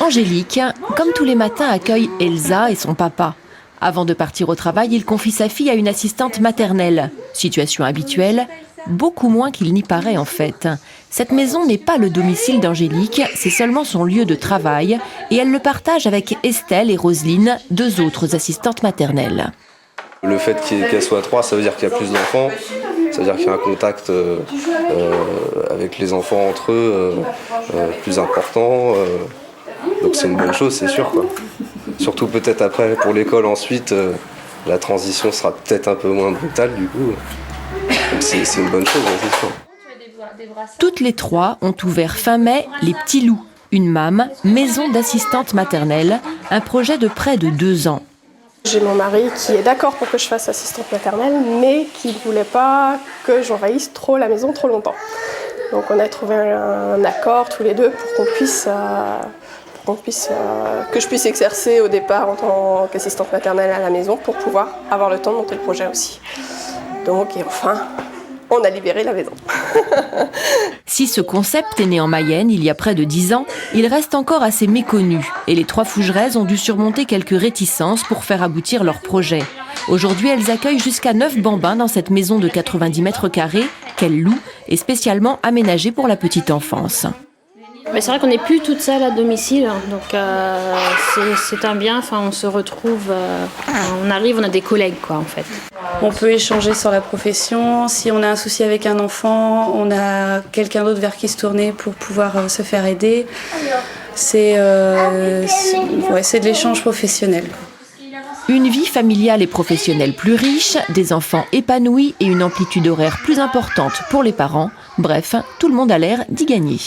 Angélique, comme tous les matins, accueille Elsa et son papa. Avant de partir au travail, il confie sa fille à une assistante maternelle. Situation habituelle, beaucoup moins qu'il n'y paraît en fait. Cette maison n'est pas le domicile d'Angélique, c'est seulement son lieu de travail et elle le partage avec Estelle et Roselyne, deux autres assistantes maternelles. Le fait qu'elle soit 3, ça veut dire qu'il y a plus d'enfants, ça veut dire qu'il y a un contact avec les enfants entre eux plus important. Donc c'est une bonne chose, c'est sûr, quoi. Surtout peut-être après pour l'école ensuite, la transition sera peut-être un peu moins brutale du coup. Donc c'est une bonne chose, c'est sûr. Toutes les trois ont ouvert fin mai les Petits Loups, une MAM, maison d'assistante maternelle, un projet de près de 2 ans. J'ai mon mari qui est d'accord pour que je fasse assistante maternelle, mais qui ne voulait pas que j'envahisse trop la maison trop longtemps. Donc on a trouvé un accord tous les deux pour que je puisse exercer au départ en tant qu'assistante maternelle à la maison pour pouvoir avoir le temps de monter le projet aussi. Donc et enfin, on a libéré la maison. Si ce concept est né en Mayenne il y a près de 10 ans, il reste encore assez méconnu et les trois Fougeraises ont dû surmonter quelques réticences pour faire aboutir leur projet. Aujourd'hui, elles accueillent jusqu'à 9 bambins dans cette maison de 90 mètres carrés qu'elles louent et spécialement aménagée pour la petite enfance. Mais c'est vrai qu'on n'est plus toute seule à domicile, donc c'est un bien, enfin, on se retrouve, on arrive, on a des collègues quoi en fait. On peut échanger sur la profession, si on a un souci avec un enfant, on a quelqu'un d'autre vers qui se tourner pour pouvoir se faire aider. C'est de l'échange professionnel. Une vie familiale et professionnelle plus riche, des enfants épanouis et une amplitude horaire plus importante pour les parents. Bref, tout le monde a l'air d'y gagner.